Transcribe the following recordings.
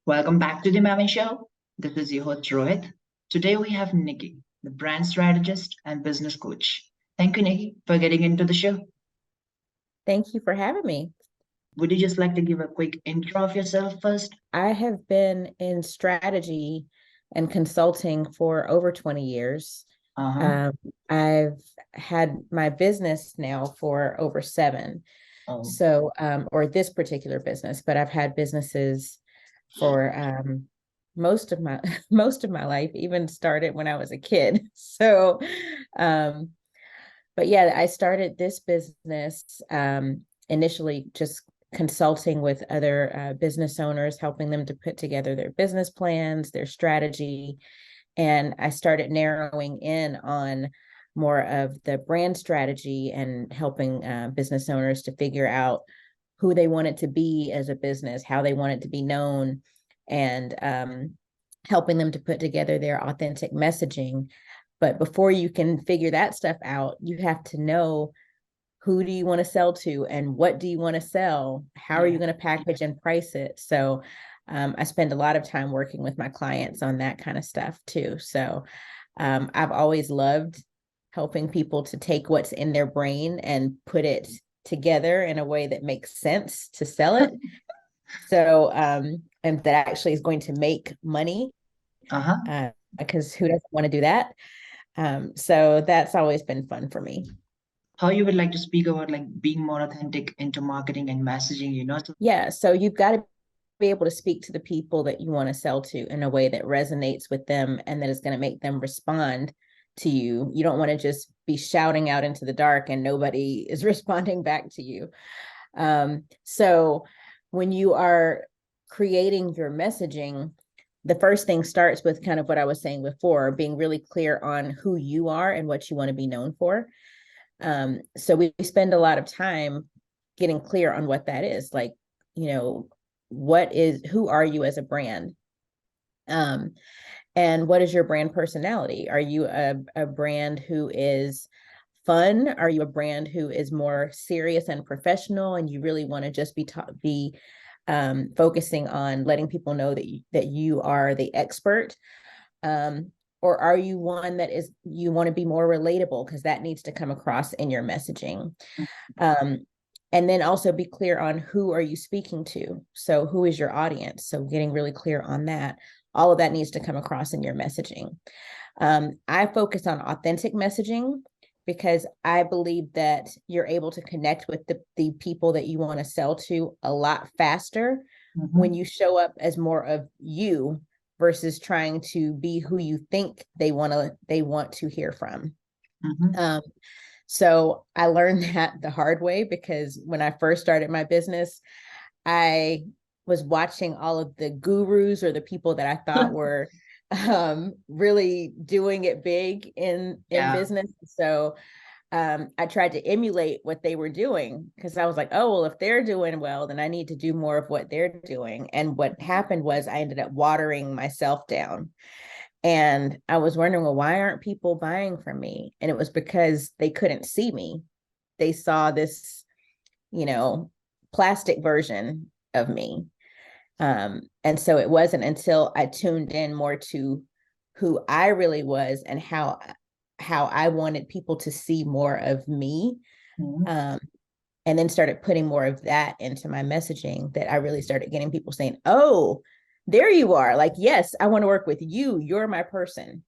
Welcome back to the Maven Show. This is your host Rohit. Today we have Nikki, the brand strategist and business coach. Thank you, Nikki, for getting into the show. Thank you for having me. Would you just like to give a quick intro of yourself first? I have been in strategy and consulting for over 20 years. Uh-huh. Um, I've had my business now for over 7. Oh, Or this particular business, but I've had businesses for most of my most of my life, even started when I was a kid. Um, but yeah, I started this business initially just consulting with other business owners, helping them to put together their business plans, their strategy. And I started narrowing in on more of the brand strategy and helping business owners to figure out who they wanted to be as a business, how they wanted to be known, and helping them to put together their authentic messaging. But before you can figure that stuff out, you have to know who do you want to sell to and what do you want to sell? How are yeah. you going to package and price it? So I spend a lot of time working with my clients on that kind of stuff too. I've always loved helping people to take what's in their brain and put it together in a way that makes sense to sell it. And that actually is going to make money, Uh-huh. because who doesn't want to do that? So that's always been fun for me. How you would like to speak about like being more authentic into marketing and messaging? So, Yeah, so you've got to be able to speak to the people that you want to sell to in a way that resonates with them and that is going to make them respond to you. You don't want to just be shouting out into the dark and nobody is responding back to you. So when you are creating your messaging, the first thing starts with kind of what I was saying before, being really clear on who you are and what you want to be known for. So we spend a lot of time getting clear on what that is. Like, you know, who are you as a brand? And what is your brand personality? Are you a brand who is fun? Are you a brand who is more serious and professional and you really want to just be focusing on letting people know that you are the expert? Or are you one that is you want to be more relatable, because that needs to come across in your messaging? um, and then also be clear on who are you speaking to. So who is your audience? So getting really clear on that. All of that needs to come across in your messaging. I focus on authentic messaging because I believe that you're able to connect with the people that you want to sell to a lot faster when mhm. you show up as more of you versus trying to be who you think they want to hear from. Mhm. Um, so I learned that the hard way, because when I first started my business, I was watching all of the gurus or the people that I thought were really doing it big in Yeah. business. So I tried to emulate what they were doing, because I was like, oh, well, if they're doing well, then I need to do more of what they're doing. And what happened was I ended up watering myself down. And I was wondering, well, why aren't people buying from me? And it was because they couldn't see me. They saw this, you know, plastic version of me. And so it wasn't until I tuned in more to who I really was and how I wanted people to see more of me, Mhm. um, and then started putting more of that into my messaging, that I really started getting people saying, oh, there you are. Like, yes, I want to work with you. You're my person.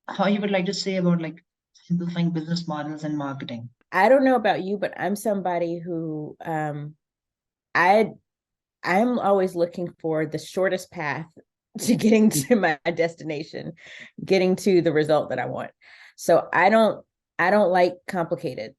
How you would like to say about like simplifying business models and marketing? I don't know about you, but I'm somebody who I I'm always looking for the shortest path to getting to my destination, getting to the result that I want. So I don't like complicated,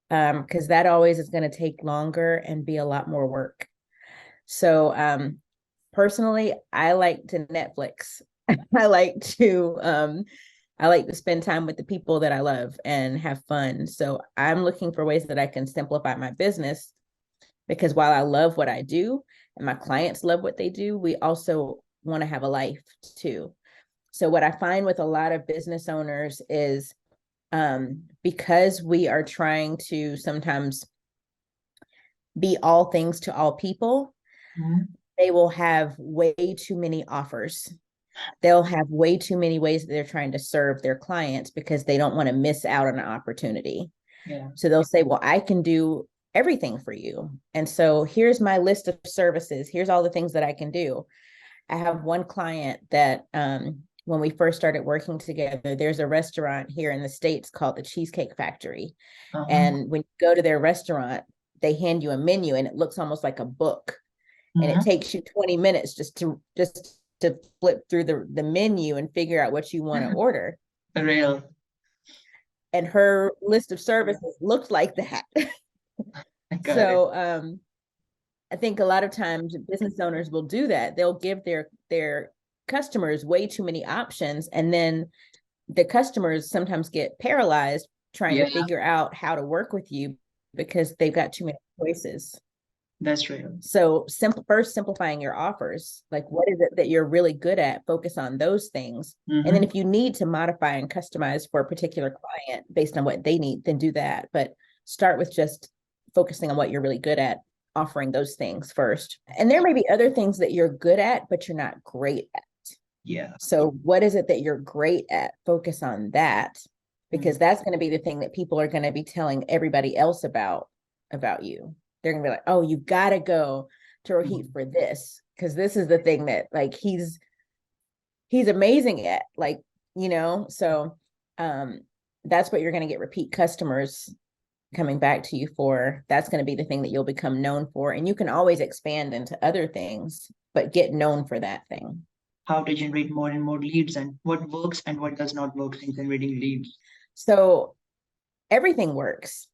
because that always is going to take longer and be a lot more work. So personally, I like to Netflix. I like to I like to spend time with the people that I love and have fun. So I'm looking for ways that I can simplify my business, because while I love what I do and my clients love what they do, we also want to have a life too. So what I find with a lot of business owners is, because we are trying to sometimes be all things to all people, Mhm. they will have way too many offers. They'll have way too many ways that they're trying to serve their clients because they don't want to miss out on an opportunity. Yeah. So they'll say, well, I can do everything for you. And so here's my list of services. Here's all the things that I can do. I have one client that when we first started working together, there's a restaurant here in the States called the Cheesecake Factory. And when you go to their restaurant, they hand you a menu and it looks almost like a book. And it takes you 20 minutes just to flip through the menu and figure out what you want to order. Real. And her list of services looked like that. So I think a lot of times business owners will do that. They'll give their customers way too many options, and then the customers sometimes get paralyzed trying to figure out how to work with you because they've got too many choices. That's real. So first simplifying your offers, like what is it that you're really good at? Focus on those things. And then if you need to modify and customize for a particular client based on what they need, then do that. But start with just focusing on what you're really good at, offering those things first. And there may be other things that you're good at, but you're not great at. Yeah. So what is it that you're great at? Focus on that, because that's going to be the thing that people are going to be telling everybody else about you. They're going to be like, oh, you got to go to Rohit for this, because this is the thing that like he's amazing at, like, you know. So that's what you're going to get repeat customers coming back to you for. That's going to be the thing that you'll become known for. And you can always expand into other things, but get known for that thing. How to generate more and more leads, and what works and what does not work in generating leads. So everything works.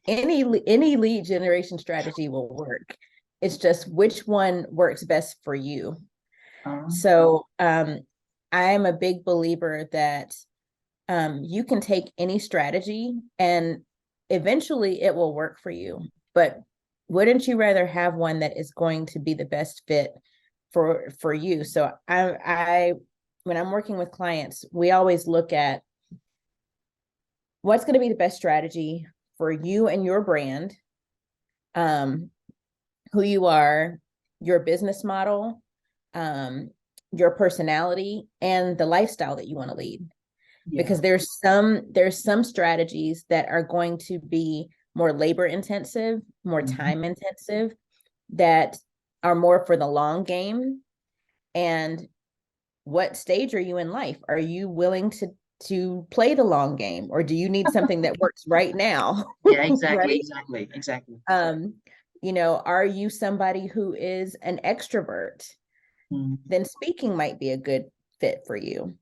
Any lead generation strategy will work. It's just which one works best for you. So I am a big believer that you can take any strategy and eventually it will work for you. But wouldn't you rather have one that is going to be the best fit for you? So I when I'm working with clients, we always look at what's going to be the best strategy for you and your brand, who you are, your business model, your personality, and the lifestyle that you want to lead. Because there's some strategies that are going to be more labor intensive, more time intensive, that are more for the long game. And what stage are you in life? Are you willing to play the long game, or do you need something that works right now? Yeah, exactly, right? exactly. You know, are you somebody who is an extrovert? Then speaking might be a good fit for you.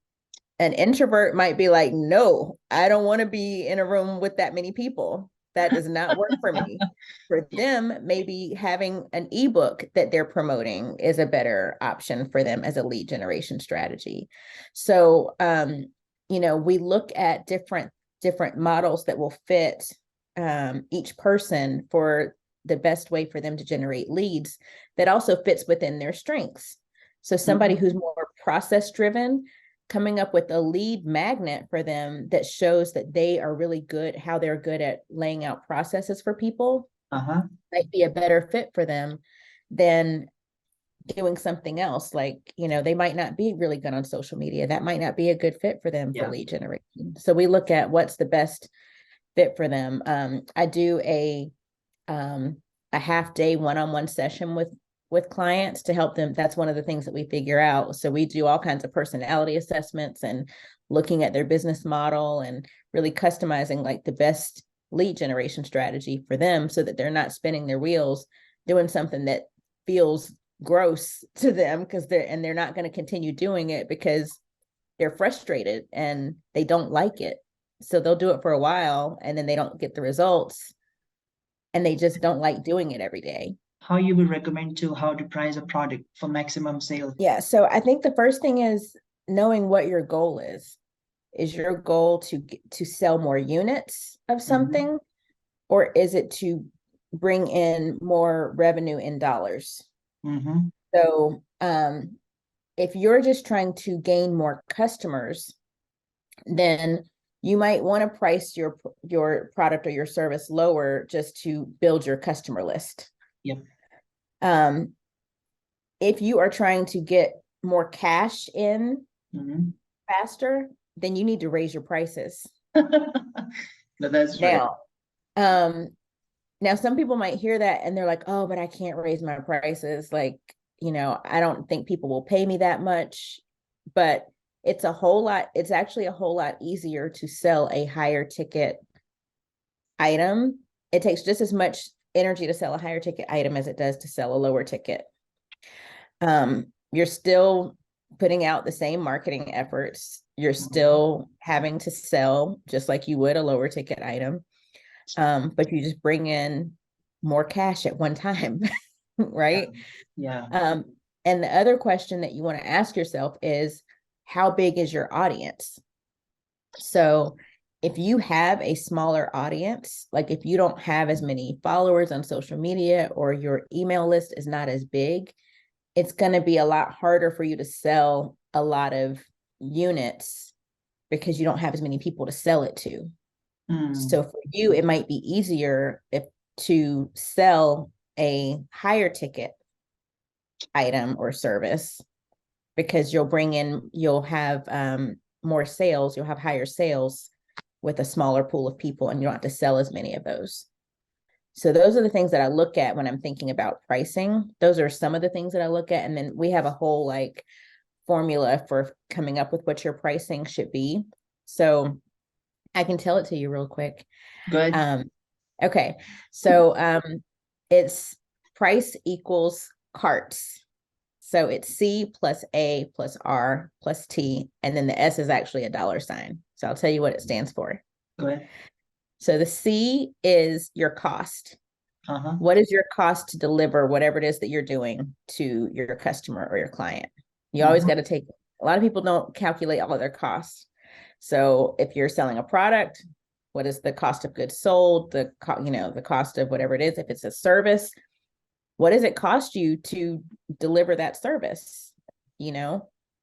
An introvert might be like, no, I don't want to be in a room with that many people. That does not work for me. For them, maybe having an ebook that they're promoting is a better option for them as a lead generation strategy. So, you know, we look at different models that will fit each person for the best way for them to generate leads that also fits within their strengths. So somebody who's more process driven, coming up with a lead magnet for them that shows that they are really good, how they're good at laying out processes for people, might be a better fit for them than doing something else. Like, you know, they might not be really good on social media. That might not be a good fit for them for lead generation. So we look at what's the best fit for them. I do a half-day one-on-one session with clients to help them. That's one of the things that we figure out. So we do all kinds of personality assessments and looking at their business model and really customizing like the best lead generation strategy for them so that they're not spinning their wheels doing something that feels gross to them, because they're not going to continue doing it because they're frustrated and they don't like it. So they'll do it for a while and then they don't get the results and they just don't like doing it every day. How you would recommend how to price a product for maximum sales? Yeah, so I think the first thing is knowing what your goal is. Is your goal to sell more units of something, or is it to bring in more revenue in dollars? So if you're just trying to gain more customers, then you might want to price your product or your service lower just to build your customer list. if you are trying to get more cash in faster, then you need to raise your prices. No, that's right. Now some people might hear that and they're like, oh, but I can't raise my prices. Like, I don't think people will pay me that much. But it's actually a whole lot easier to sell a higher ticket item. It takes just as much energy to sell a higher ticket item as it does to sell a lower ticket. You're still putting out the same marketing efforts. You're still having to sell just like you would a lower ticket item. But you just bring in more cash at one time, right? Yeah. And the other question that you want to ask yourself is, how big is your audience? So if you have a smaller audience, like if you don't have as many followers on social media or your email list is not as big, it's going to be a lot harder for you to sell a lot of units because you don't have as many people to sell it to. So for you, it might be easier to sell a higher ticket item or service because you'll have more sales, you'll have higher sales with a smaller pool of people, and you don't have to sell as many of those. So those are the things that I look at when I'm thinking about pricing. Those are some of the things that I look at. And then we have a whole like formula for coming up with what your pricing should be. So I can tell it to you real quick. Good. Okay. So it's price equals carts. So it's C plus A plus R plus T. And then the S is actually a $sign. So I'll tell you what it stands for. Go ahead. So the C is your cost. What is your cost to deliver whatever it is that you're doing to your customer or your client? You always got to take, a lot of people don't calculate all of their costs. So if you're selling a product, what is the cost of goods sold, the cost of whatever it is? If it's a service, what does it cost you to deliver that service?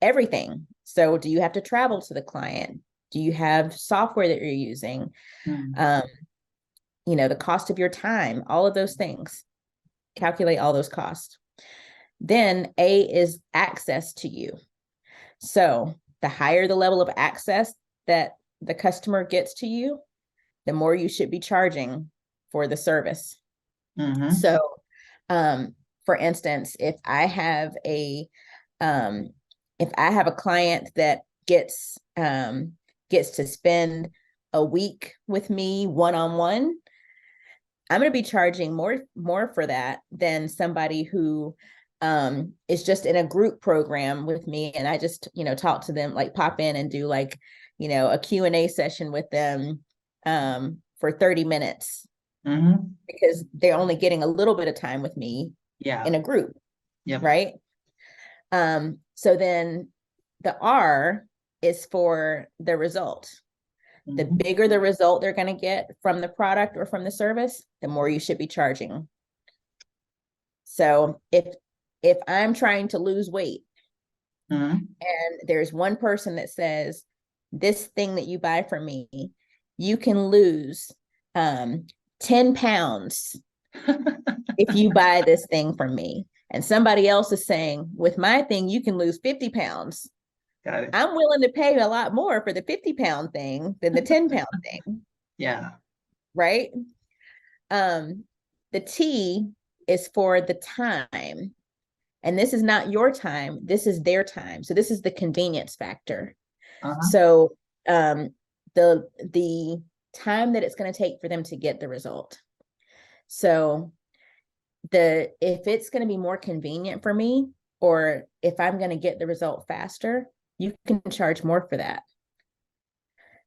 Everything. So do you have to travel to the client? Do you have software that you're using? The cost of your time, all of those things. Calculate all those costs. Then A is access to you. So the higher the level of access that the customer gets to you, the more you should be charging for the service. So, for instance, if I have a client that gets to spend a week with me one-on-one, I'm going to be charging more for that than somebody who is just in a group program with me, and I just talk to them, like pop in and do like a Q&A session with them for 30 minutes because they're only getting a little bit of time with me in a group. Right. So then the R is for the result. The bigger the result they're going to get from the product or from the service, the more you should be charging. So if I'm trying to lose weight and there's one person that says, this thing that you buy from me, you can lose 10 pounds if you buy this thing from me. And somebody else is saying, with my thing, you can lose 50 pounds. Got it. I'm willing to pay a lot more for the 50-pound thing than the 10-pound thing. Yeah. Right? The T is for the time. And this is not your time. This is their time. So this is the convenience factor. So the time that it's going to take for them to get the result. So if it's going to be more convenient for me, or if I'm going to get the result faster, you can charge more for that.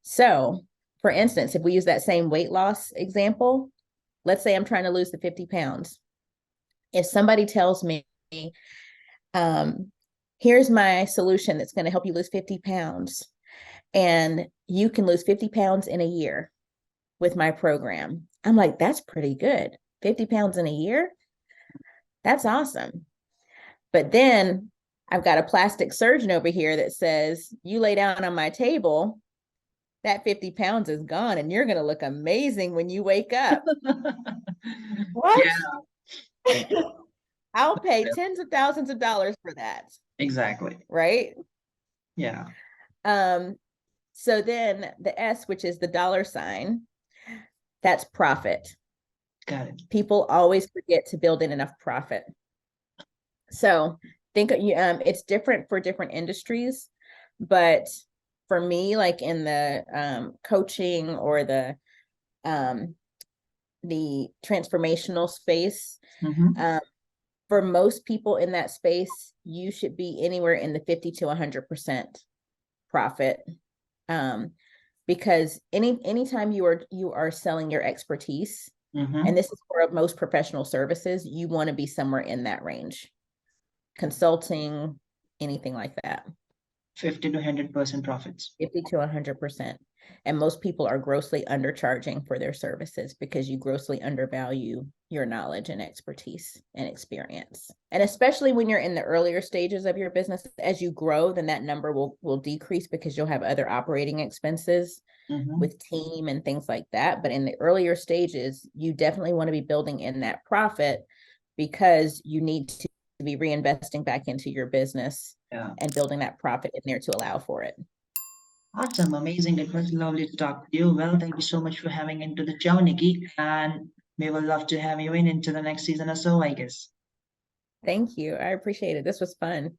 So for instance, if we use that same weight loss example, let's say I'm trying to lose the 50 pounds. If somebody tells me, here's my solution that's going to help you lose 50 pounds, and you can lose 50 pounds in a year with my program, I'm like, that's pretty good. 50 pounds in a year? That's awesome. But then I've got a plastic surgeon over here that says, you lay down on my table, that 50 pounds is gone and you're going to look amazing when you wake up. What? Yeah. I'll pay tens of thousands of dollars for that. Exactly. Right? Yeah. So then the S, which is the dollar sign, that's profit. Got it. People always forget to build in enough profit. So think it's different for different industries, but for me, like in the coaching or the transformational space, for most people in that space, you should be anywhere in the 50 to 100% profit. Because anytime you are selling your expertise, and this is for most professional services, you want to be somewhere in that range. Consulting, anything like that. 50 to 100% profits. 50 to 100%. And most people are grossly undercharging for their services because you grossly undervalue your knowledge and expertise and experience. And especially when you're in the earlier stages of your business, as you grow, then that number will decrease because you'll have other operating expenses with team and things like that. But in the earlier stages, you definitely want to be building in that profit because you need to be reinvesting back into your business and building that profit in there to allow for it. Awesome, amazing. It was lovely to talk with you. Well, thank you so much for having into the show, Nikki. And we will love to have you into the next season or so, I guess. Thank you. I appreciate it. This was fun.